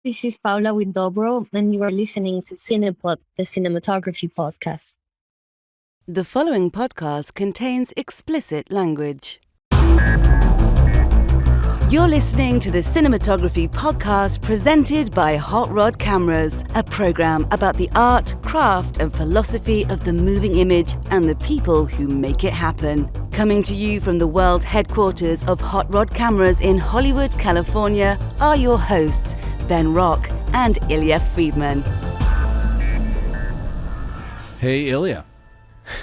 This is Paula Huidobro, and you are listening to Cinepod, the cinematography podcast. The following podcast contains explicit language. You're listening to the Cinematography podcast presented by Hot Rod Cameras, a program about the art, craft, and philosophy of the moving image and the people who make it happen. Coming to you from the world headquarters of Hot Rod Cameras in Hollywood, California, are your hosts, Ben Rock and Ilya Friedman. Hey, Ilya.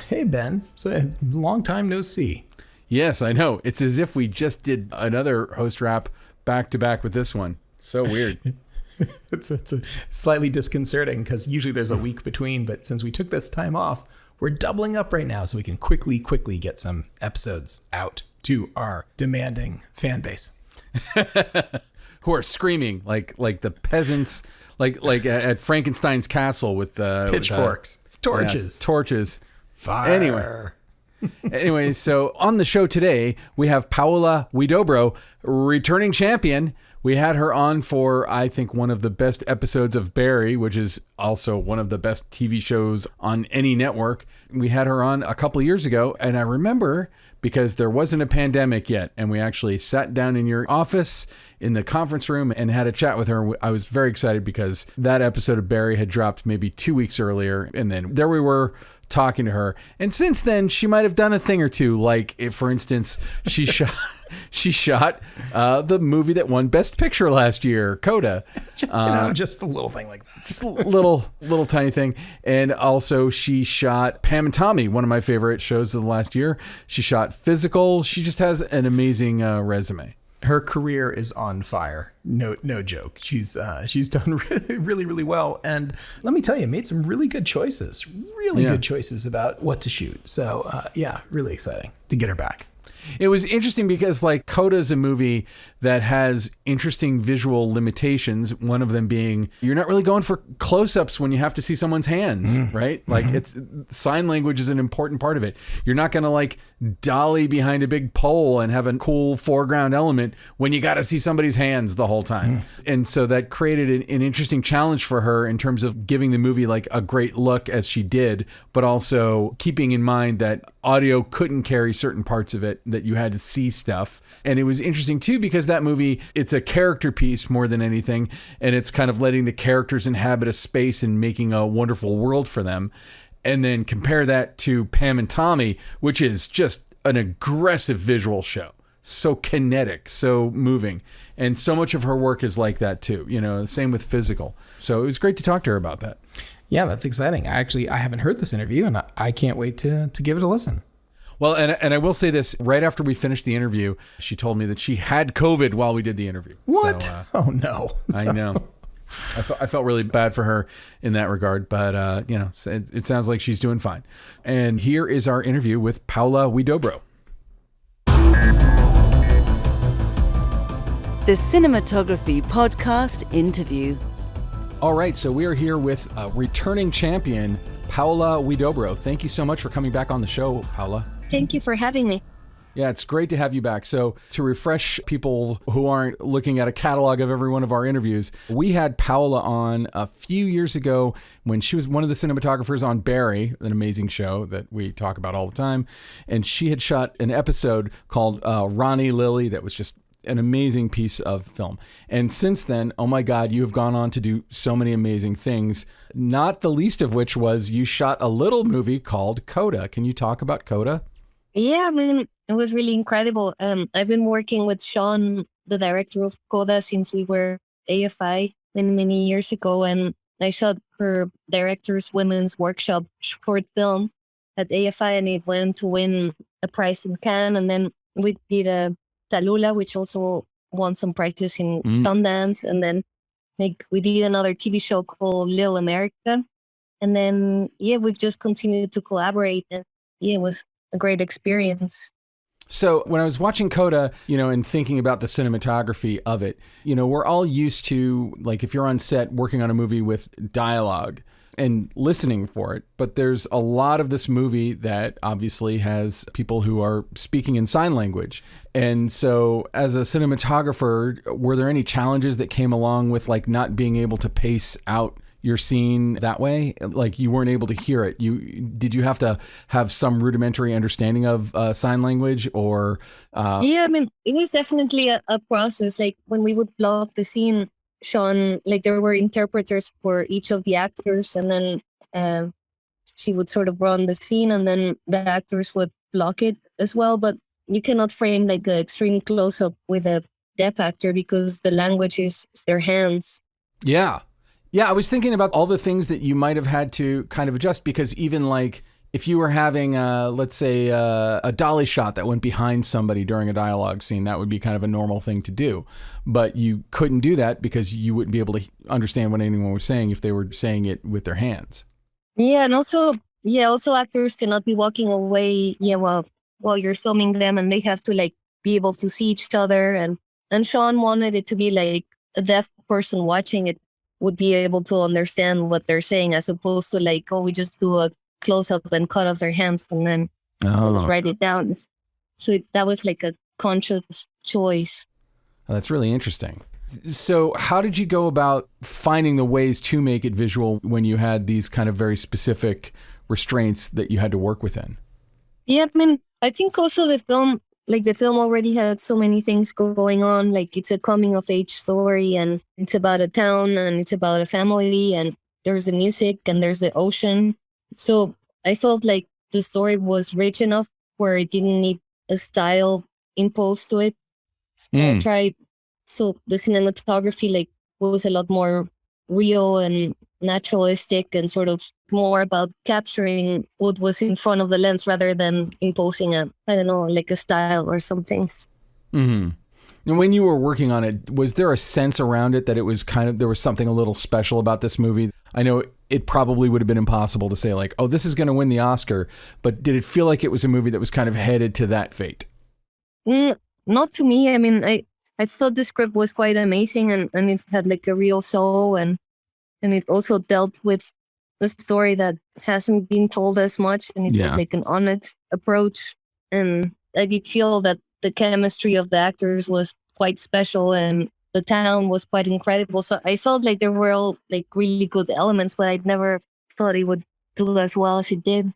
Hey, Ben. It's a long time no see. Yes, I know. It's as if we just did another host wrap back to back with this one. So weird. It's a slightly disconcerting because usually there's a week between, but since we took this time off, we're doubling up right now so we can quickly get some episodes out to our demanding fan base. Who are screaming like the peasants, like at Frankenstein's castle with pitchforks, torches. Torches. Fire. Anyway, so on the show today, we have Paula Huidobro, returning champion. We had her on for, I think, one of the best episodes of Barry, which is also one of the best TV shows on any network. We had her on a couple of years ago, and I remember because there wasn't a pandemic yet, and we actually sat down in your office in the conference room and had a chat with her. I was very excited because that episode of Barry had dropped maybe 2 weeks earlier, and then there we were talking to her. And since then, she might have done a thing or two. Like, if, for instance, she shot the movie that won Best Picture last year, CODA. Just a little thing like that. Just a little tiny thing. And also, she shot Pam and Tommy, one of my favorite shows of the last year. She shot Physical. She just has an amazing resume. Her career is on fire. No joke. She's done really well. And let me tell you, made some really good choices. Good choices about what to shoot. So really exciting to get her back. It was interesting because like CODA is a movie that has interesting visual limitations. One of them being you're not really going for close-ups when you have to see someone's hands, right? Like it's sign language is an important part of it. You're not going to like dolly behind a big pole and have a cool foreground element when you got to see somebody's hands the whole time. And so that created an interesting challenge for her in terms of giving the movie like a great look as she did, but also keeping in mind that audio couldn't carry certain parts of it, that you had to see stuff. And it was interesting too because that movie, it's a character piece more than anything, and it's kind of letting the characters inhabit a space and making a wonderful world for them. And then compare that to Pam and Tommy, which is just an aggressive visual show. So kinetic, so moving. And so much of her work is like that too, same with Physical. So it was great to talk to her about that. Yeah, that's exciting. I haven't heard this interview, and I can't wait to give it a listen. Well, and I will say this, right after we finished the interview, she told me that she had COVID while we did the interview. What? So, oh, no. I know. I felt really bad for her in that regard, but, it sounds like she's doing fine. And here is our interview with Paula Huidobro. The Cinematography podcast interview. All right, so we are here with returning champion, Paula Huidobro. Thank you so much for coming back on the show, Paula. Thank you for having me. Yeah, it's great to have you back. So to refresh people who aren't looking at a catalog of every one of our interviews, we had Paula on a few years ago when she was one of the cinematographers on Barry, an amazing show that we talk about all the time. And she had shot an episode called Ronnie Lily that was just an amazing piece of film. And since then, oh my God, you have gone on to do so many amazing things, not the least of which was you shot a little movie called CODA. Can you talk about CODA? Yeah, I mean, it was really incredible. I've been working with Sean, the director of CODA, since we were AFI many years ago. And I shot her director's women's workshop short film at AFI, and it went to win a prize in Cannes. And then we did a Tallulah, which also won some prizes in Sundance. And then we did another TV show called Little America. And then, we've just continued to collaborate. And it was a great experience. So when I was watching CODA, and thinking about the cinematography of it, we're all used to, like, if you're on set working on a movie with dialogue, and listening for it. But there's a lot of this movie that obviously has people who are speaking in sign language. And so as a cinematographer, were there any challenges that came along with like not being able to pace out your scene that way? Like you weren't able to hear it. Did you have to have some rudimentary understanding of sign language or? Yeah, I mean, it was definitely a process. Like when we would block the scene, Sean, like there were interpreters for each of the actors, and then she would sort of run the scene, and then the actors would block it as well. But you cannot frame like an extreme close up with a deaf actor because the language is their hands. Yeah. Yeah, I was thinking about all the things that you might have had to kind of adjust, because even like if you were having, let's say, a dolly shot that went behind somebody during a dialogue scene, that would be kind of a normal thing to do. But you couldn't do that because you wouldn't be able to understand what anyone was saying if they were saying it with their hands. Yeah, and also actors cannot be walking away, while you're filming them, and they have to like be able to see each other. And Sean wanted it to be like a deaf person watching it would be able to understand what they're saying, as opposed to like, we just do a close up and cut off their hands and then just write it down. So that was like a conscious choice. Oh, that's really interesting. So how did you go about finding the ways to make it visual when you had these kind of very specific restraints that you had to work within? Yeah, I mean, I think also the film already had so many things going on. Like it's a coming of age story, and it's about a town, and it's about a family, and there's the music and there's the ocean. So I felt like the story was rich enough where it didn't need a style imposed to it. I tried, so the cinematography like was a lot more real and naturalistic, and sort of more about capturing what was in front of the lens rather than imposing like a style or something. Mm-hmm. And when you were working on it, was there a sense around it that it was there was something a little special about this movie? I know it probably would have been impossible to say like, oh, this is going to win the Oscar, but did it feel like it was a movie that was kind of headed to that fate? Not to me. I mean, I thought the script was quite amazing, and it had like a real soul, and it also dealt with a story that hasn't been told as much, and it had like an honest approach. And I did feel that the chemistry of the actors was quite special, and the town was quite incredible. So I felt like there were all like really good elements, but I'd never thought it would do as well as it did.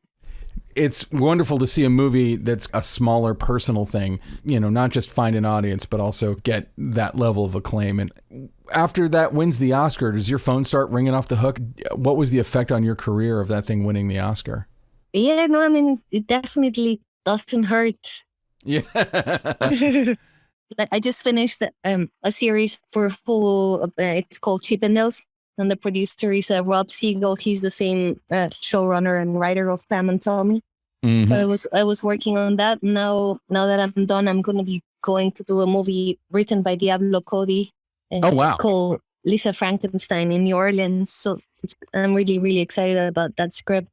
It's wonderful to see a movie that's a smaller personal thing, not just find an audience, but also get that level of acclaim. And after that wins the Oscar, does your phone start ringing off the hook? What was the effect on your career of that thing winning the Oscar? Yeah, no, I mean, it definitely doesn't hurt. Yeah. I just finished a series for Hulu. It's called Chippendales. And the producer is Rob Siegel. He's the same showrunner and writer of Pam and Tommy. Mm-hmm. So I was working on that. Now that I'm done, I'm going to be going to do a movie written by Diablo Cody. Called Lisa Frankenstein in New Orleans. So I'm really, really excited about that script.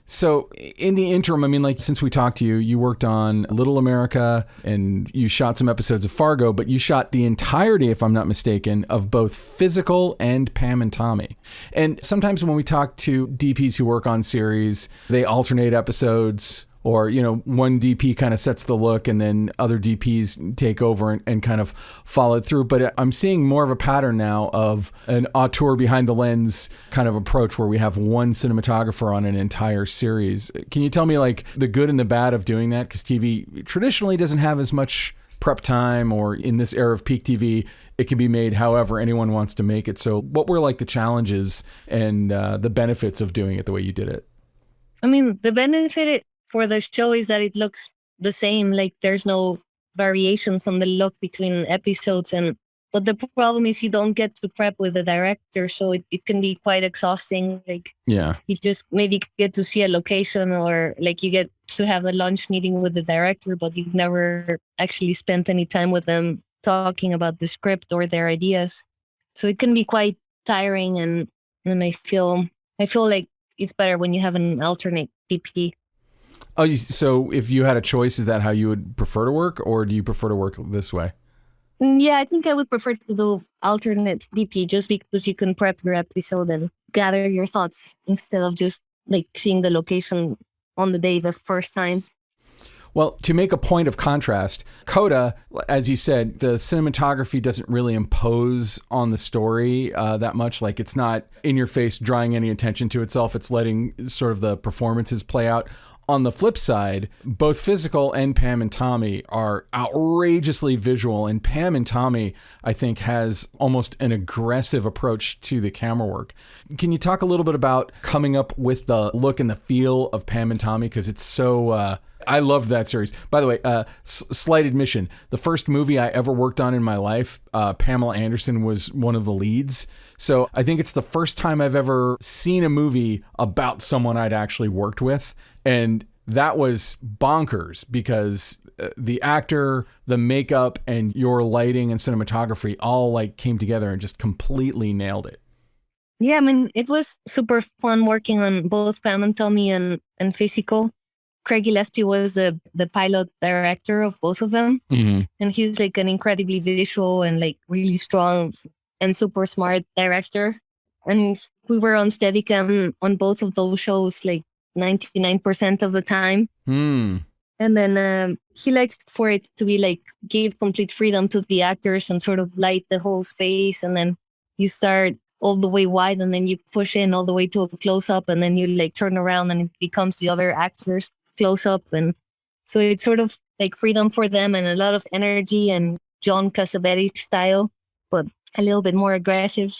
So in the interim, I mean, like since we talked to you, you worked on Little America and you shot some episodes of Fargo, but you shot the entirety, if I'm not mistaken, of both Physical and Pam and Tommy. And sometimes when we talk to DPs who work on series, they alternate episodes, or, one DP kind of sets the look and then other DPs take over and kind of follow it through. But I'm seeing more of a pattern now of an auteur behind the lens kind of approach where we have one cinematographer on an entire series. Can you tell me like the good and the bad of doing that? Because TV traditionally doesn't have as much prep time, or in this era of peak TV, it can be made however anyone wants to make it. So what were like the challenges and the benefits of doing it the way you did it? I mean, the benefit for the show is that it looks the same. Like there's no variations on the look between episodes, but the problem is you don't get to prep with the director, so it can be quite exhausting. Like you just maybe get to see a location, or like you get to have a lunch meeting with the director, but you've never actually spent any time with them talking about the script or their ideas. So it can be quite tiring, and I feel like it's better when you have an alternate DP. Oh, so if you had a choice, is that how you would prefer to work, or do you prefer to work this way? Yeah, I think I would prefer to do alternate DP just because you can prep your episode and gather your thoughts instead of just like seeing the location on the day the first time. Well, to make a point of contrast, CODA, as you said, the cinematography doesn't really impose on the story that much. Like, it's not in your face drawing any attention to itself. It's letting sort of the performances play out. On the flip side, both Physical and Pam and Tommy are outrageously visual. And Pam and Tommy, I think, has almost an aggressive approach to the camera work. Can you talk a little bit about coming up with the look and the feel of Pam and Tommy? Because it's so... I loved that series. By the way, slight admission, the first movie I ever worked on in my life, Pamela Anderson was one of the leads. So I think it's the first time I've ever seen a movie about someone I'd actually worked with. And that was bonkers because the actor, the makeup, and your lighting and cinematography all like came together and just completely nailed it. Yeah, I mean, it was super fun working on both Pam and Tommy and Physical. Craig Gillespie was the pilot director of both of them. Mm-hmm. And he's like an incredibly visual and like really strong and super smart director. And we were on Steadicam on both of those shows like 99% of the time. Mm. And then he likes for it to be like give complete freedom to the actors and sort of light the whole space. And then you start all the way wide and then you push in all the way to a close up and then you like turn around and it becomes the other actors close up. And so it's sort of like freedom for them and a lot of energy and John Cassavetes style, but a little bit more aggressive.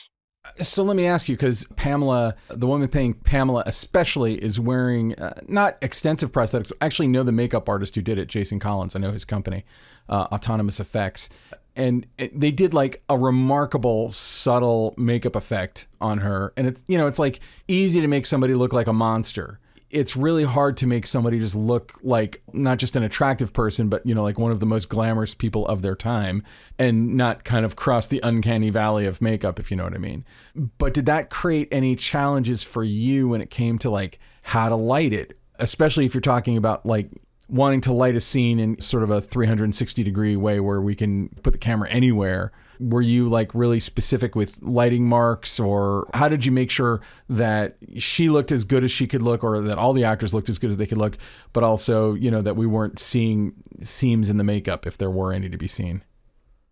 So let me ask you, because Pamela, the woman playing Pamela especially, is wearing not extensive prosthetics. I actually know the makeup artist who did it, Jason Collins. I know his company, Autonomous Effects. And they did like a remarkable subtle makeup effect on her. And it's, you know, it's like easy to make somebody look like a monster. It's really hard to make somebody just look like not just an attractive person, but, you know, like one of the most glamorous people of their time and not kind of cross the uncanny valley of makeup, if you know what I mean. But did that create any challenges for you when it came to like how to light it, especially if you're talking about like wanting to light a scene in sort of a 360 degree way where we can put the camera anywhere? Were you like really specific with lighting marks, or how did you make sure that she looked as good as she could look, or that all the actors looked as good as they could look, but also, you know, that we weren't seeing seams in the makeup if there were any to be seen?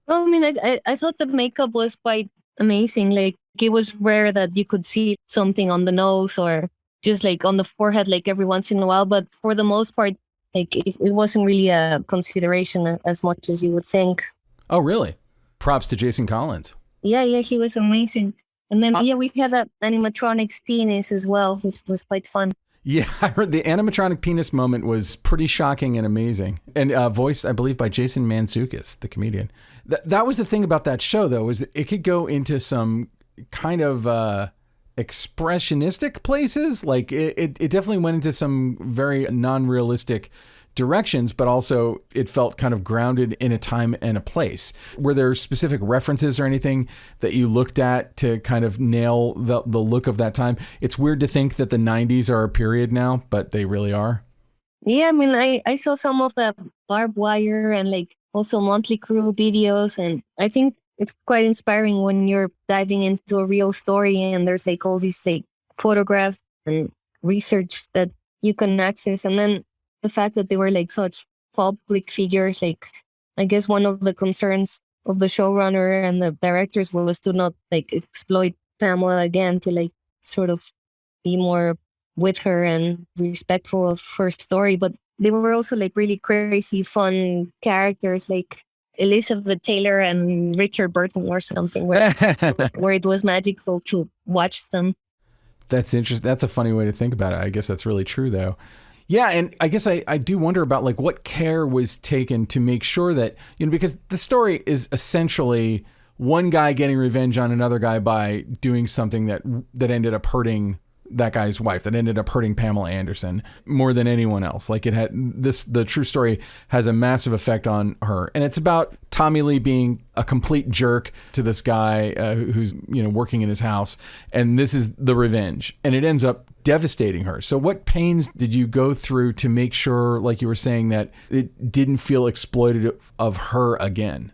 Well, I mean, I thought the makeup was quite amazing. Like it was rare that you could see something on the nose or just like on the forehead, like every once in a while. But for the most part, like it wasn't really a consideration as much as you would think. Oh, really? Props to Jason Collins. Yeah, he was amazing. And then, we had that animatronics penis as well, which was quite fun. Yeah, I heard the animatronic penis moment was pretty shocking and amazing. And voiced, I believe, by Jason Mantzoukas, the comedian. That was the thing about that show, though, is that it could go into some kind of expressionistic places. Like, it definitely went into some very non-realistic directions, but also it felt kind of grounded in a time and a place. Were there specific references or anything that you looked at to kind of nail the look of that time? It's weird to think that the 90s are a period now, but they really are. Yeah, I mean, I saw some of the Barbed Wire and like also Monthly Crew videos, and I think it's quite inspiring when you're diving into a real story and there's like all these like photographs and research that you can access. And then the fact that they were like such public figures, like I guess one of the concerns of the showrunner and the directors was to not like exploit Pamela again, to like sort of be more with her and respectful of her story. But they were also like really crazy, fun characters like Elizabeth Taylor and Richard Burton or something, where it was magical to watch them. That's interesting. That's a funny way to think about it. I guess that's really true, though. Yeah, and I guess I do wonder about like what care was taken to make sure that, you know, because the story is essentially one guy getting revenge on another guy by doing something that ended up hurting that guy's wife, that ended up hurting Pamela Anderson more than anyone else. Like the true story has a massive effect on her. And it's about Tommy Lee being a complete jerk to this guy who's, you know, working in his house. And this is the revenge. And it ends up devastating her. So what pains did you go through to make sure, like you were saying, that it didn't feel exploitative of her again?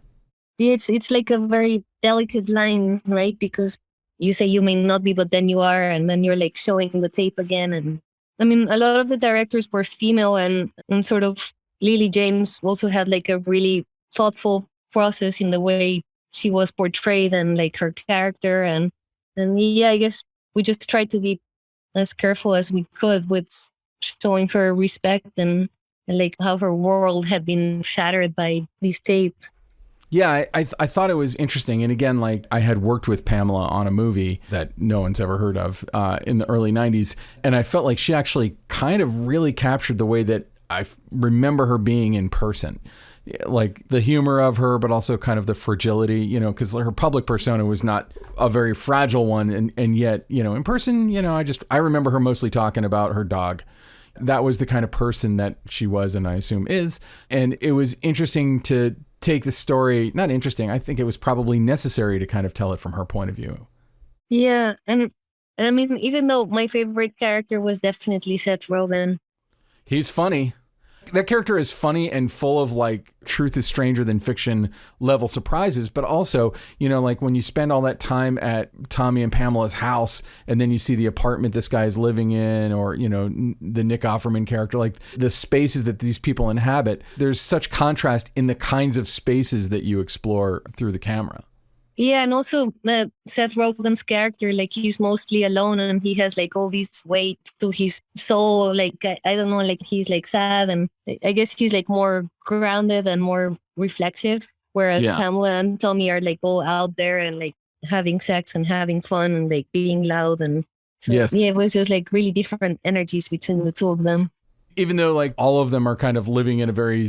It's like a very delicate line, right? Because you say you may not be, but then you are, and then you're like showing the tape again. And I mean, a lot of the directors were female, and sort of Lily James also had like a really thoughtful process in the way she was portrayed and like her character. And yeah, I guess we just tried to be as careful as we could with showing her respect and like how her world had been shattered by this tape. Yeah, I thought it was interesting. And again, like I had worked with Pamela on a movie that no one's ever heard of in the early 90s. And I felt like she actually kind of really captured the way that I remember her being in person. Like the humor of her, but also kind of the fragility, you know, because her public persona was not a very fragile one. And yet, you know, in person, you know, I remember her mostly talking about her dog. That was the kind of person that she was, and I assume is. And it was interesting to take the story, not interesting, I think it was probably necessary to kind of tell it from her point of view. Yeah, and I mean, even though my favorite character was definitely Seth Rogen. He's funny. That character is funny and full of like truth is stranger than fiction level surprises, but also, you know, like when you spend all that time at Tommy and Pamela's house and then you see the apartment this guy is living in, or, you know, the Nick Offerman character, like the spaces that these people inhabit, there's such contrast in the kinds of spaces that you explore through the camera. Yeah, and also Seth Rogen's character, like he's mostly alone and he has like all this weight to his soul. Like, I don't know, like he's like sad, and I guess he's like more grounded and more reflexive. Whereas Pamela and Tommy are like all out there and like having sex and having fun and like being loud. And so, yes. Yeah, it was just like really different energies between the two of them. Even though like all of them are kind of living in a very,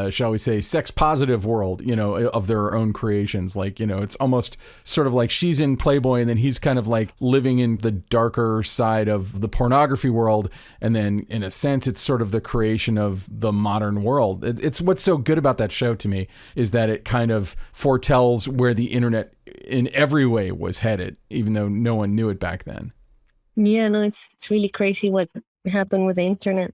shall we say, sex positive world, you know, of their own creations. Like, you know, it's almost sort of like she's in Playboy and then he's kind of like living in the darker side of the pornography world. And then in a sense, it's sort of the creation of the modern world. It's what's so good about that show to me is that it kind of foretells where the internet in every way was headed, even though no one knew it back then. Yeah, no, it's really crazy what happened with the internet.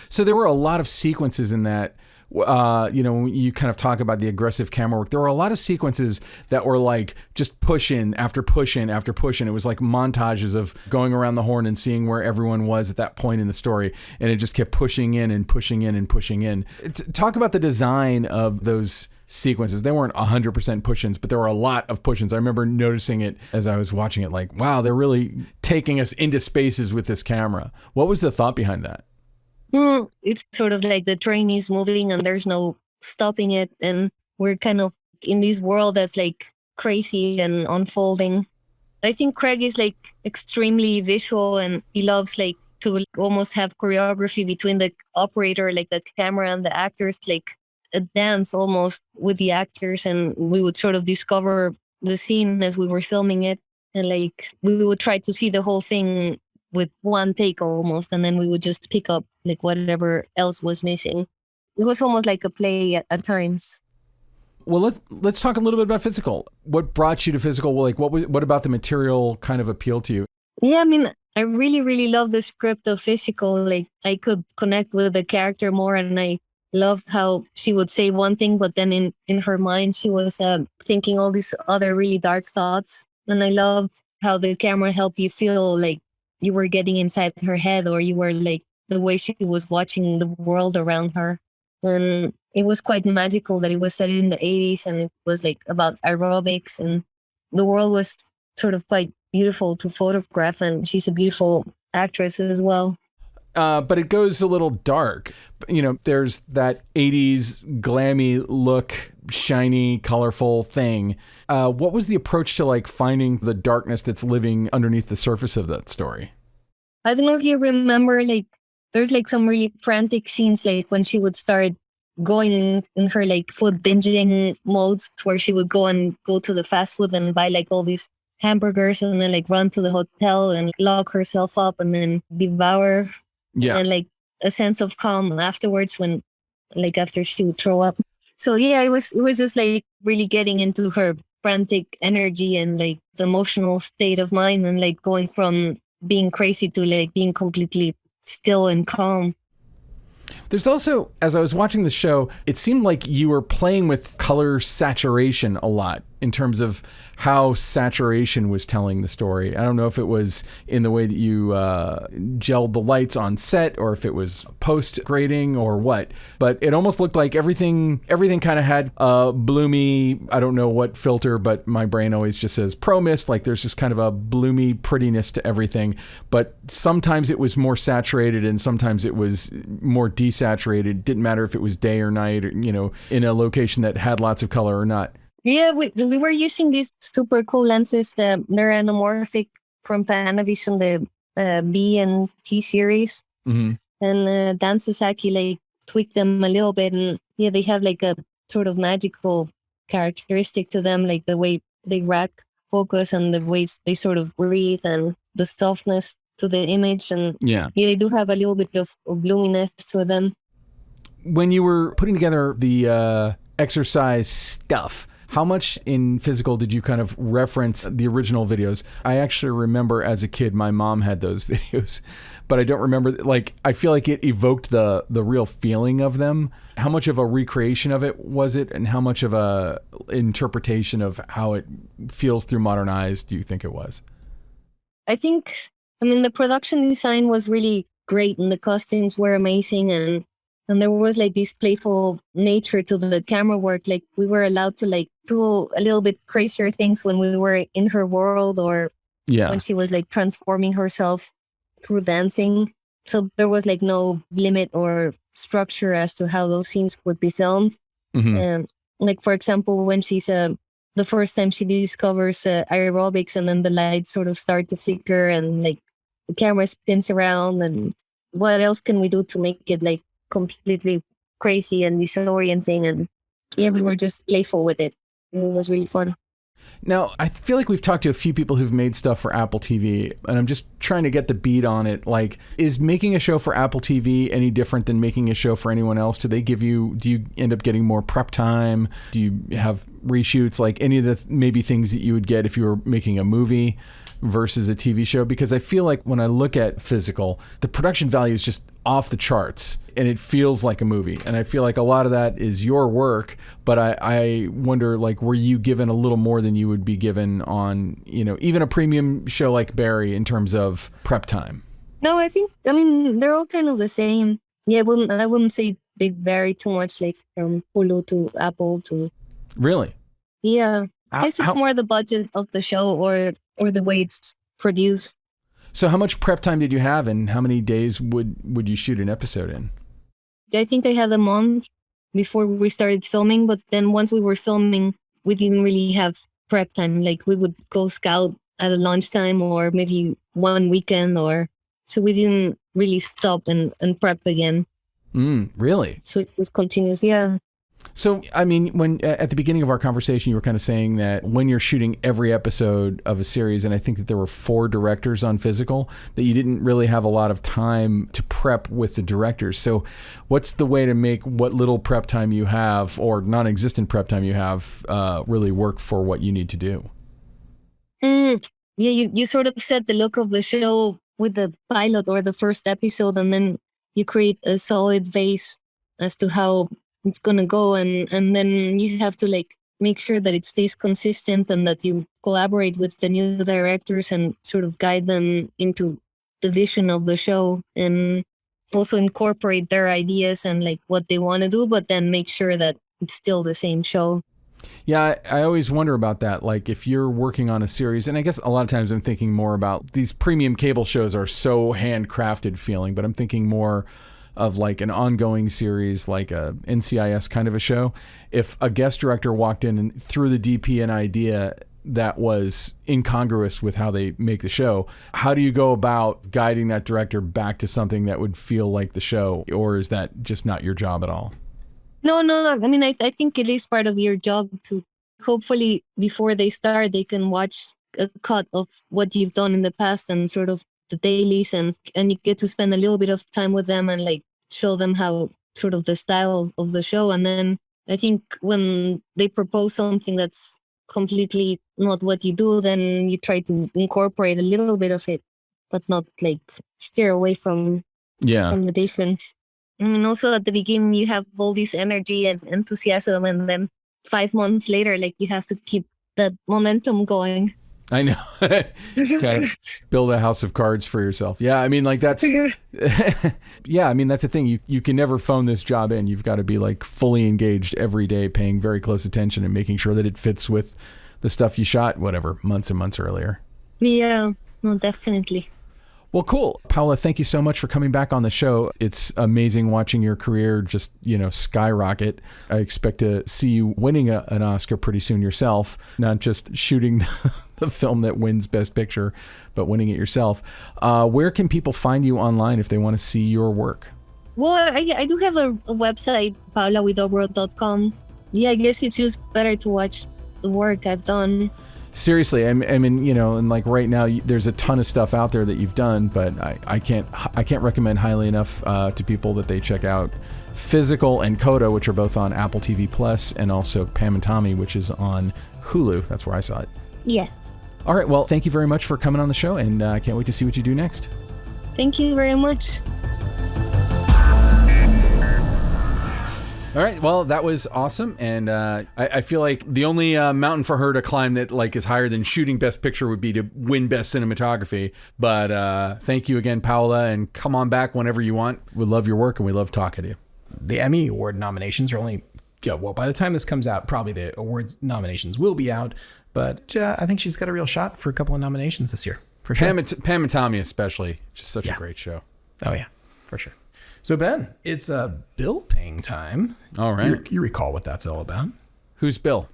So there were a lot of sequences in that, you know, when you kind of talk about the aggressive camera work, there were a lot of sequences that were like just push in after push in after push in. It was like montages of going around the horn and seeing where everyone was at that point in the story. And it just kept pushing in and pushing in and pushing in. Talk about the design of those sequences. They weren't 100% push-ins, but there were a lot of push-ins. I remember noticing it as I was watching it, like, wow, they're really taking us into spaces with this camera. What was the thought behind that? It's sort of like the train is moving and there's no stopping it. And we're kind of in this world that's like crazy and unfolding. I think Craig is like extremely visual and he loves like to almost have choreography between the operator, like the camera and the actors, like a dance almost with the actors. And we would sort of discover the scene as we were filming it. And like we would try to see the whole thing with one take almost, and then we would just pick up like whatever else was missing. It was almost like a play at times. Well, let's talk a little bit about physical. What brought you to physical? Like, what about the material kind of appealed to you? Yeah, I mean, I really, really love the script of physical. Like, I could connect with the character more, and I loved how she would say one thing, but then in her mind, she was thinking all these other really dark thoughts. And I loved how the camera helped you feel like you were getting inside her head, or you were like the way she was watching the world around her. And it was quite magical that it was set in the 80s and it was like about aerobics, and the world was sort of quite beautiful to photograph, and she's a beautiful actress as well. But it goes a little dark. You know, there's that 80s glammy look, shiny, colorful thing. What was the approach to like finding the darkness that's living underneath the surface of that story? I don't know if you remember, like, there's like some really frantic scenes, like when she would start going in her like food binging modes, where she would go to the fast food and buy like all these hamburgers and then like run to the hotel and lock herself up and then devour. Yeah. And like a sense of calm afterwards when like after she would throw up. So yeah, it was just like really getting into her frantic energy and like the emotional state of mind, and like going from being crazy to like being completely still and calm. There's also, as I was watching the show, it seemed like you were playing with color saturation a lot in terms of how saturation was telling the story. I don't know if it was in the way that you gelled the lights on set or if it was post grading or what, but it almost looked like everything kind of had a bloomy, I don't know what filter, but my brain always just says pro mist, like there's just kind of a bloomy prettiness to everything, but sometimes it was more saturated and sometimes it was more desaturated. Didn't matter if it was day or night or, in a location that had lots of color or not. Yeah, we were using these super cool lenses. They're anamorphic from Panavision, the B and T series. Mm-hmm. And Dan Sasaki tweaked them a little bit. And yeah, they have a sort of magical characteristic to them, like the way they rack focus and the ways they sort of breathe and the softness to the image. And yeah they do have a little bit of bloominess to them. When you were putting together the exercise stuff, how much in physical did you kind of reference the original videos? I actually remember as a kid, my mom had those videos, but I don't remember, I feel like it evoked the real feeling of them. How much of a recreation of it was it? And how much of a interpretation of how it feels through modern eyes do you think it was? I think, the production design was really great and the costumes were amazing and there was this playful nature to the camera work. We were allowed to do a little bit crazier things when we were in her world or when she was transforming herself through dancing. So there was no limit or structure as to how those scenes would be filmed. Mm-hmm. And for example, when she's the first time she discovers aerobics and then the lights sort of start to flicker and the camera spins around, and what else can we do to make it completely crazy and disorienting? And yeah, we were just playful with it. It was really fun. Now, I feel like we've talked to a few people who've made stuff for Apple TV, and I'm just trying to get the beat on it. Is making a show for Apple TV any different than making a show for anyone else? Do you end up getting more prep time? Do you have reshoots, any of the maybe things that you would get if you were making a movie versus a TV show? Because I feel like when I look at physical, the production value is just off the charts and it feels like a movie. And I feel like a lot of that is your work, but I wonder, were you given a little more than you would be given on, even a premium show like Barry in terms of prep time? No, I think, they're all kind of the same. Yeah, I wouldn't say they vary too much, from Hulu to Apple to... Really? Yeah. I guess it's more the budget of the show or the way it's produced. So how much prep time did you have and how many days would you shoot an episode in? I think I had a month before we started filming, but then once we were filming, we didn't really have prep time. We would go scout at a lunchtime or maybe one weekend so we didn't really stop and prep again. Really? So it was continuous, yeah. So, when at the beginning of our conversation, you were kind of saying that when you're shooting every episode of a series, and I think that there were 4 directors on physical, that you didn't really have a lot of time to prep with the directors. So what's the way to make what little prep time you have or non-existent prep time you have really work for what you need to do? Yeah, you sort of set the look of the show with the pilot or the first episode, and then you create a solid base as to how it's going to go. And then you have to make sure that it stays consistent and that you collaborate with the new directors and sort of guide them into the vision of the show and also incorporate their ideas and what they want to do, but then make sure that it's still the same show. Yeah, I always wonder about that. If you're working on a series, and I guess a lot of times I'm thinking more about these premium cable shows are so handcrafted feeling, but I'm thinking more of an ongoing series, like a NCIS kind of a show. If a guest director walked in and threw the DP an idea that was incongruous with how they make the show, how do you go about guiding that director back to something that would feel like the show? Or is that just not your job at all? No. I think it is part of your job to hopefully before they start, they can watch a cut of what you've done in the past and sort of the dailies and you get to spend a little bit of time with them and show them how sort of the style of the show. And then I think when they propose something that's completely not what you do, then you try to incorporate a little bit of it, but not steer away from the difference. I mean, also at the beginning, you have all this energy and enthusiasm, and then 5 months later, like you have to keep that momentum going. I know. Gotta build a house of cards for yourself. Yeah, I mean, like that's, yeah, I mean, that's the thing. You can never phone this job in. You've got to be like fully engaged every day, paying very close attention and making sure that it fits with the stuff you shot, whatever, months and months earlier. Yeah, no, definitely. Well, cool. Paula, thank you so much for coming back on the show. It's amazing watching your career just, skyrocket. I expect to see you winning an Oscar pretty soon yourself, not just shooting the film that wins Best Picture, but winning it yourself. Where can people find you online if they want to see your work? Well, I do have a website, paulahuidobro.com. Yeah, I guess it's just better to watch the work I've done. Seriously, I mean, and like right now, there's a ton of stuff out there that you've done, but I can't recommend highly enough to people that they check out Physical and CODA, which are both on Apple TV Plus, and also Pam and Tommy, which is on Hulu. That's where I saw it. Yeah. All right. Well, thank you very much for coming on the show, and I can't wait to see what you do next. Thank you very much. All right, well, that was awesome, and I feel like the only mountain for her to climb that like is higher than shooting Best Picture would be to win Best Cinematography. But thank you again, Paula, and come on back whenever you want. We love your work, and we love talking to you. The Emmy Award nominations are only, well, by the time this comes out, probably the awards nominations will be out, but I think she's got a real shot for a couple of nominations this year, for sure. Pam and Tommy especially, just such a great show. Oh, yeah, for sure. So, Ben, it's bill paying time. All right. You recall what that's all about. Who's Bill?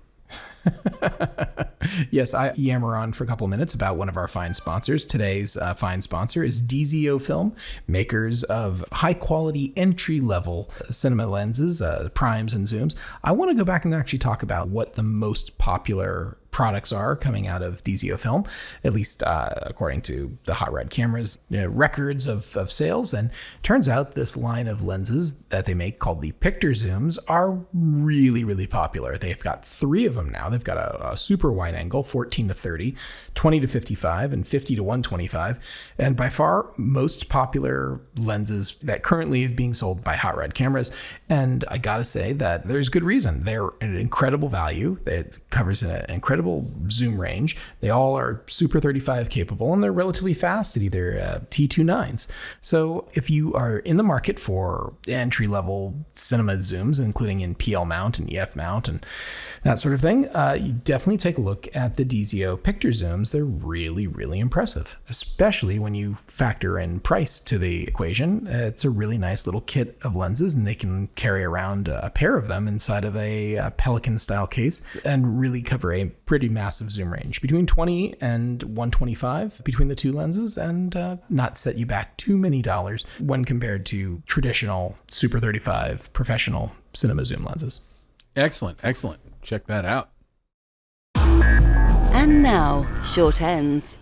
Yes, I yammer on for a couple of minutes about one of our fine sponsors. Today's fine sponsor is DZO Film, makers of high-quality, entry-level cinema lenses, primes and zooms. I want to go back and actually talk about what the most popular products are coming out of DZO Film, at least according to the Hot Rod Cameras records of sales. And turns out this line of lenses that they make called the Picture Zooms are really, really popular. They've got 3 of them now. They've got a super wide angle, 14 to 30, 20 to 55, and 50 to 125. And by far, most popular lenses that currently is being sold by Hot Rod Cameras. And I gotta say that there's good reason. They're an incredible value. It covers an incredible zoom range. They all are super 35 capable, and they're relatively fast at either T29s. So if you are in the market for entry-level cinema zooms, including in PL mount and EF mount and that sort of thing, you definitely take a look at the DZO Picture Zooms. They're really, really impressive, especially when you factor in price to the equation. It's a really nice little kit of lenses, and they can carry around a pair of them inside of a Pelican-style case and really cover a pretty massive zoom range, between 20 and 125 between the 2 lenses, and not set you back too many dollars when compared to traditional Super 35 professional cinema zoom lenses. Excellent. Check that out. And now, short ends.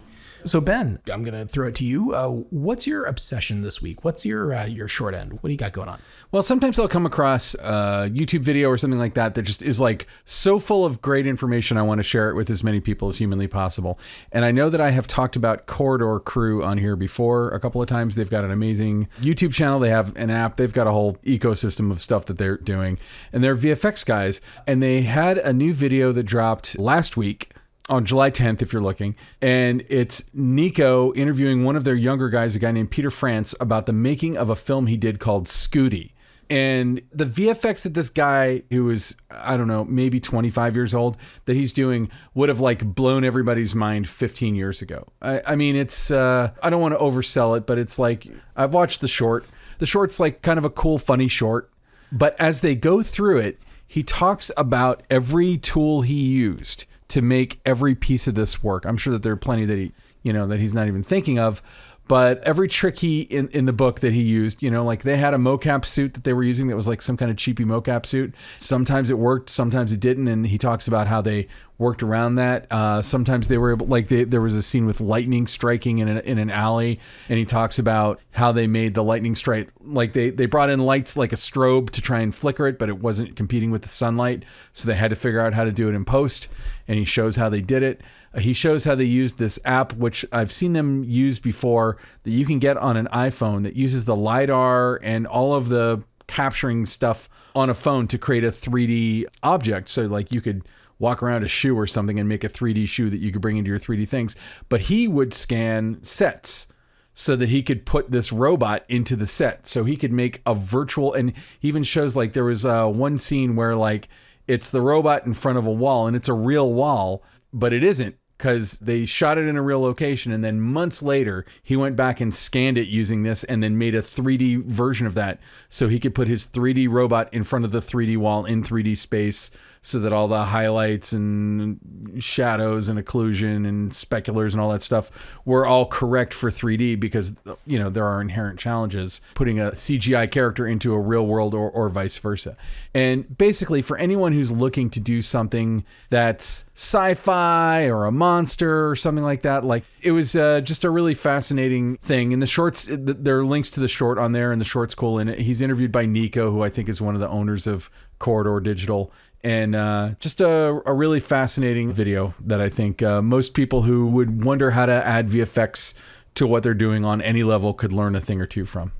So Ben, I'm going to throw it to you. What's your obsession this week? What's your short end? What do you got going on? Well, sometimes I'll come across a YouTube video or something like that just is like so full of great information. I want to share it with as many people as humanly possible. And I know that I have talked about Corridor Crew on here before a couple of times. They've got an amazing YouTube channel. They have an app. They've got a whole ecosystem of stuff that they're doing. And they're VFX guys. And they had a new video that dropped last week on July 10th, if you're looking. And it's Nico interviewing one of their younger guys, a guy named Peter France, about the making of a film he did called Scooty. And the VFX that this guy, who was, I don't know, maybe 25 years old, that he's doing would have like blown everybody's mind 15 years ago. I mean, it's, I don't want to oversell it, but it's like, I've watched the short. The short's like kind of a cool, funny short. But as they go through it, he talks about every tool he used to make every piece of this work. I'm sure that there are plenty that he, that he's not even thinking of, but every trick he in the book that he used, like they had a mocap suit that they were using that was like some kind of cheapy mocap suit. Sometimes it worked, sometimes it didn't. And he talks about how they worked around that. Sometimes they were able, there was a scene with lightning striking in an alley, and he talks about how they made the lightning strike. Like they brought in lights like a strobe to try and flicker it, but it wasn't competing with the sunlight. So they had to figure out how to do it in post, and he shows how they did it. He shows how they used this app, which I've seen them use before, that you can get on an iPhone that uses the LiDAR and all of the capturing stuff on a phone to create a 3D object. So like you could walk around a shoe or something and make a 3D shoe that you could bring into your 3D things. But he would scan sets so that he could put this robot into the set. So he could make a virtual, and he even shows like there was one scene where like it's the robot in front of a wall and it's a real wall, but it isn't, because they shot it in a real location. And then months later, he went back and scanned it using this and then made a 3D version of that. So he could put his 3D robot in front of the 3D wall in 3D space, so that all the highlights and shadows and occlusion and speculars and all that stuff were all correct for 3D, because, you know, there are inherent challenges putting a CGI character into a real world or vice versa. And basically, for anyone who's looking to do something that's sci-fi or a monster or something like that, like it was just a really fascinating thing. In the shorts, there are links to the short on there, and the short's cool. And he's interviewed by Nico, who I think is one of the owners of Corridor Digital. And just a really fascinating video that I think most people who would wonder how to add VFX to what they're doing on any level could learn a thing or two from.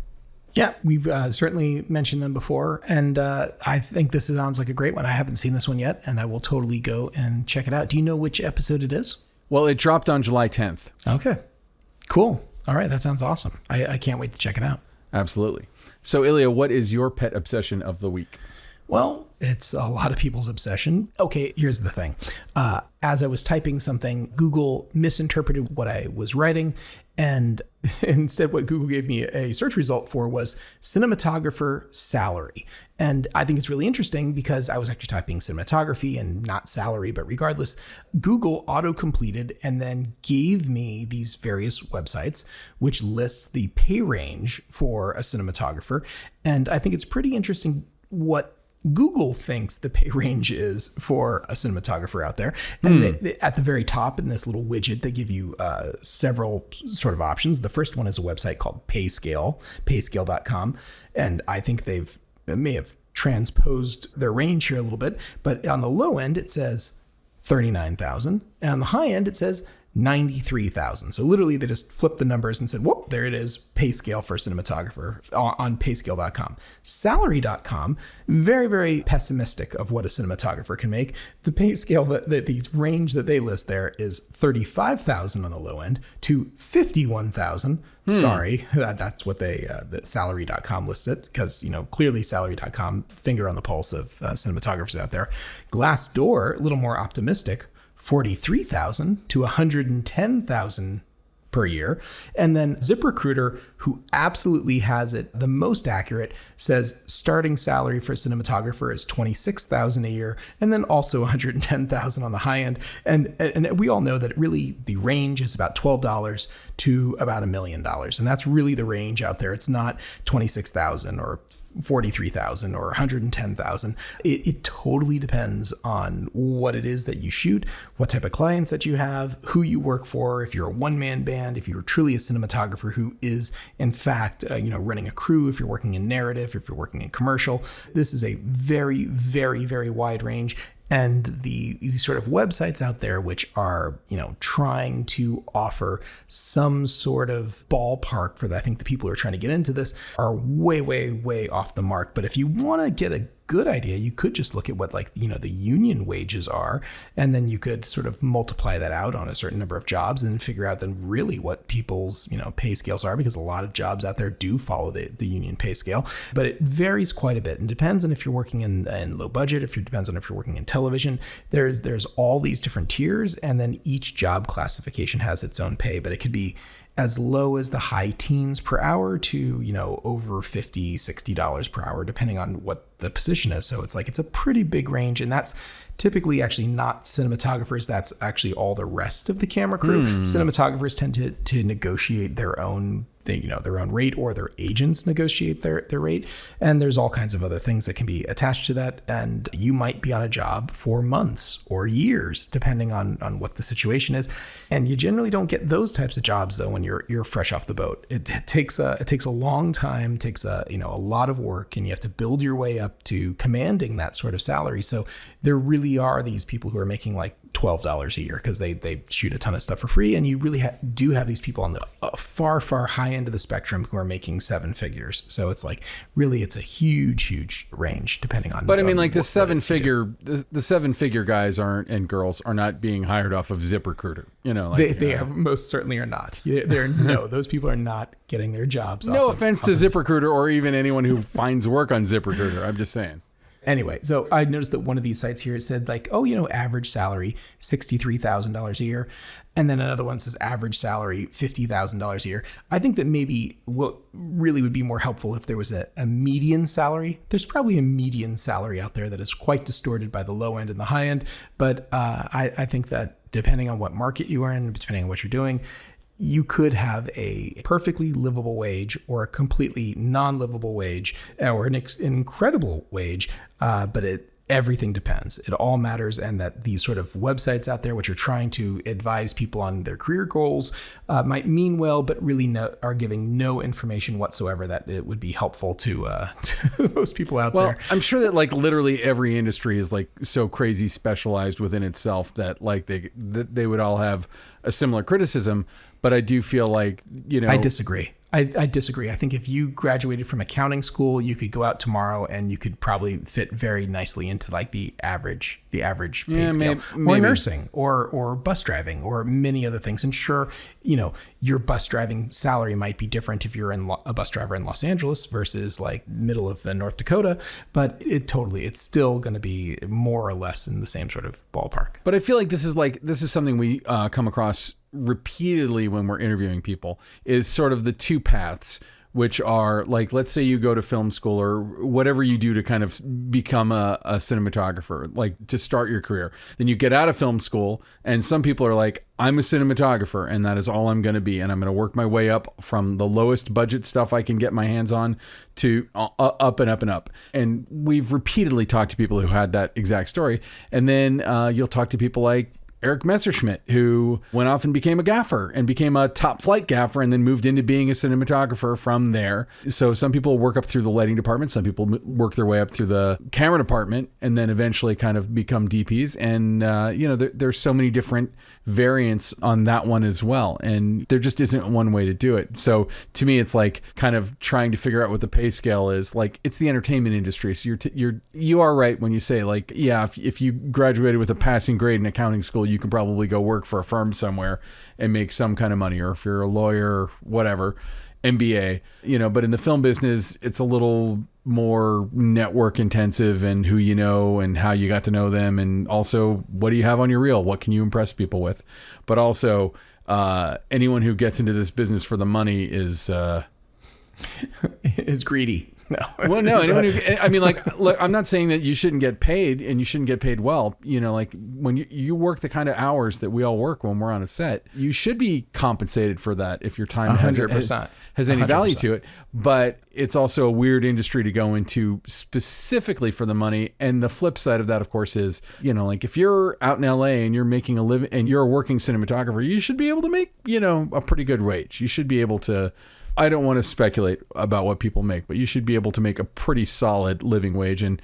Yeah, we've certainly mentioned them before, and I think this sounds like a great one. I haven't seen this one yet, and I will totally go and check it out. Do you know which episode it is? Well, it dropped on July 10th. Okay, cool. All right, that sounds awesome. I can't wait to check it out. Absolutely. So, Ilya, what is your pet obsession of the week? Well, it's a lot of people's obsession. Okay, here's the thing. As I was typing something, Google misinterpreted what I was writing, and instead what Google gave me a search result for was cinematographer salary. And I think it's really interesting because I was actually typing cinematography and not salary, but regardless, Google auto-completed and then gave me these various websites which lists the pay range for a cinematographer. And I think it's pretty interesting what Google thinks the pay range is for a cinematographer out there. And they, at the very top in this little widget, they give you several sort of options. The first one is a website called Payscale, payscale.com. And I think may have transposed their range here a little bit. But on the low end, it says $39,000. And on the high end, it says $93,000. So literally they just flipped the numbers and said, whoop, there it is, pay scale for a cinematographer on payscale.com. Salary.com, very, very pessimistic of what a cinematographer can make. The pay scale that these range that they list there is $35,000 on the low end to $51,000. Sorry, that's what that salary.com lists it, because, you know, clearly salary.com, finger on the pulse of cinematographers out there. Glassdoor, a little more optimistic, $43,000 to $110,000 per year. And then ZipRecruiter, who absolutely has it the most accurate, says starting salary for a cinematographer is $26,000 a year, and then also $110,000 on the high end. And we all know that really the range is about $12 to about $1 million. And that's really the range out there. It's not $26,000 or $43,000 or $110,000. It totally depends on what it is that you shoot, what type of clients that you have, who you work for, if you're a one-man band, if you're truly a cinematographer who is in fact running a crew, if you're working in narrative, if you're working in commercial. This is a very, very, very wide range. And these sort of websites out there which are, trying to offer some sort of ballpark for that, I think the people who are trying to get into this are way, way, way off the mark. But if you want to get a good idea, you could just look at what the union wages are, and then you could sort of multiply that out on a certain number of jobs and figure out then really what people's pay scales are, because a lot of jobs out there do follow the union pay scale. But it varies quite a bit and depends on if you're working in low budget, depends on if you're working in television. There's all these different tiers, and then each job classification has its own pay, but it could be as low as the high teens per hour to, over $50, $60 per hour, depending on what the position is. So it's a pretty big range, and that's typically actually not cinematographers. That's actually all the rest of the camera crew. Cinematographers tend to negotiate their own their own rate, or their agents negotiate their rate. And there's all kinds of other things that can be attached to that. And you might be on a job for months or years, depending on what the situation is. And you generally don't get those types of jobs though when you're fresh off the boat. It takes a long time, takes a lot of work, and you have to build your way up to commanding that sort of salary. So there really are these people who are making like $12 a year because they shoot a ton of stuff for free. And you really do have these people on the far, far high end of the spectrum who are making 7 figures. So it's like, really, it's a huge range depending on. But I mean, like the 7-figure guys and girls are not being hired off of ZipRecruiter. You know, like, they are, most certainly are not. Those people are not getting their jobs. No offense to ZipRecruiter or even anyone who finds work on ZipRecruiter. I'm just saying. Anyway, so I noticed that one of these sites here said like, average salary $63,000 a year. And then another one says average salary $50,000 a year. I think that maybe what really would be more helpful if there was a median salary. There's probably a median salary out there that is quite distorted by the low end and the high end. But I think that depending on what market you are in, depending on what you're doing, you could have a perfectly livable wage or a completely non-livable wage or an incredible wage, but everything depends. It all matters, and that these sort of websites out there which are trying to advise people on their career goals might mean well, but really are giving no information whatsoever that it would be helpful to most people out there. Well, I'm sure that like literally every industry is like so crazy specialized within itself that like they would all have a similar criticism. But I do feel like, I disagree. I disagree. I think if you graduated from accounting school, you could go out tomorrow and you could probably fit very nicely into like the average pay scale, or nursing or bus driving or many other things. And sure, your bus driving salary might be different if you're a bus driver in Los Angeles versus like middle of North Dakota, but it's still going to be more or less in the same sort of ballpark. But I feel like this is something we come across repeatedly when we're interviewing people, is sort of the two paths, which are like, let's say you go to film school or whatever you do to kind of become a cinematographer, like to start your career. Then you get out of film school, and some people are like, I'm a cinematographer and that is all I'm going to be. And I'm going to work my way up from the lowest budget stuff I can get my hands on to up and up and up. And we've repeatedly talked to people who had that exact story. And then you'll talk to people like Eric Messerschmidt, who went off and became a gaffer and became a top flight gaffer and then moved into being a cinematographer from there. So some people work up through the lighting department. Some people work their way up through the camera department and then eventually kind of become DPs. And, there's so many different variants on that one as well. And there just isn't one way to do it. So to me, it's like kind of trying to figure out what the pay scale is. Like, it's the entertainment industry. So you are right when you say like, yeah, if you graduated with a passing grade in accounting school, you can probably go work for a firm somewhere and make some kind of money, or if you're a lawyer or whatever, MBA, but in the film business, it's a little more network intensive, and who you know and how you got to know them. And also, what do you have on your reel? What can you impress people with? But also, anyone who gets into this business for the money is greedy. No. Well, no. Look, I'm not saying that you shouldn't get paid, and you shouldn't get paid well. Like when you work the kind of hours that we all work when we're on a set, you should be compensated for that if your time 100%. has any value to it. But it's also a weird industry to go into specifically for the money. And the flip side of that, of course, is, like if you're out in LA and you're making a living and you're a working cinematographer, you should be able to make, a pretty good wage. You should be able to. I don't want to speculate about what people make, but you should be able to make a pretty solid living wage. And,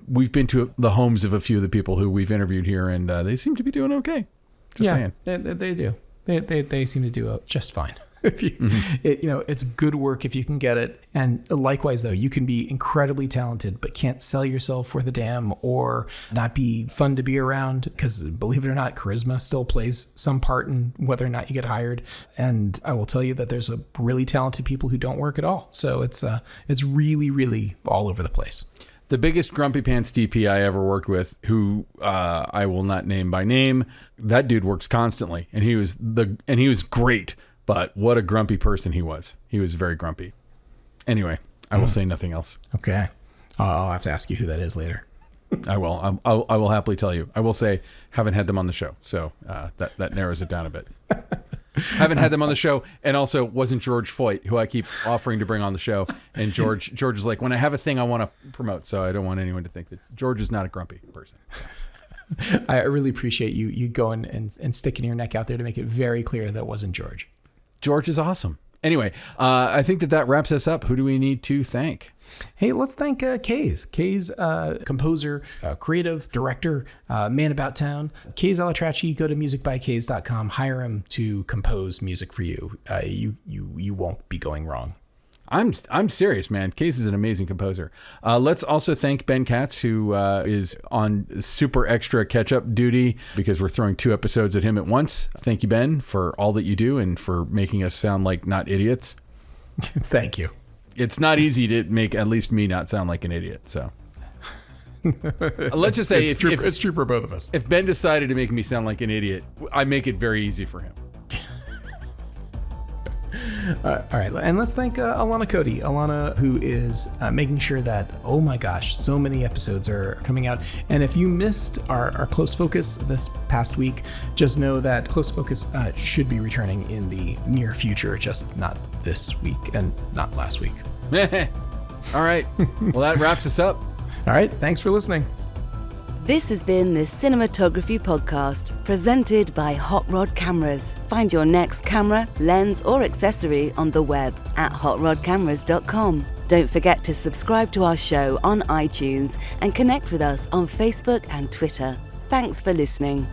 we've been to the homes of a few of the people who we've interviewed here, and they seem to be doing okay. Just saying. They do. They seem to do just fine. If you, it's good work if you can get it. And likewise, though, you can be incredibly talented, but can't sell yourself worth a damn or not be fun to be around, because believe it or not, charisma still plays some part in whether or not you get hired. And I will tell you that there's a really talented people who don't work at all. So it's really, really all over the place. The biggest grumpy pants DP I ever worked with, who I will not name by name, that dude works constantly, and he was great. But what a grumpy person he was. He was very grumpy. Anyway, I will say nothing else. Okay. I'll have to ask you who that is later. I will. I will happily tell you. I will say, haven't had them on the show. So that narrows it down a bit. Haven't had them on the show. And also wasn't George Foyt, who I keep offering to bring on the show. And George is like, when I have a thing I want to promote. So I don't want anyone to think that George is not a grumpy person. I really appreciate you going and sticking your neck out there to make it very clear that wasn't George. George is awesome. Anyway, I think that wraps us up. Who do we need to thank? Hey, let's thank Kays. Kays, composer, creative director, man about town. Kays Alatrachi. Go to musicbykays.com. Hire him to compose music for you. You won't be going wrong. I'm serious, man. Kays is an amazing composer. Let's also thank Ben Katz, who is on super extra catch-up duty because we're throwing 2 episodes at him at once. Thank you, Ben, for all that you do and for making us sound like not idiots. Thank you. It's not easy to make at least me not sound like an idiot. So let's just say it's true for both of us. If Ben decided to make me sound like an idiot, I make it very easy for him. All right, and let's thank Alana Cody. Alana, who is making sure that, oh my gosh, so many episodes are coming out. And if you missed our Close Focus this past week, just know that Close Focus should be returning in the near future, just not this week and not last week. All right. Well, that wraps us up. All right. Thanks for listening. This has been the Cinematography Podcast, presented by Hot Rod Cameras. Find your next camera, lens, or accessory on the web at hotrodcameras.com. Don't forget to subscribe to our show on iTunes and connect with us on Facebook and Twitter. Thanks for listening.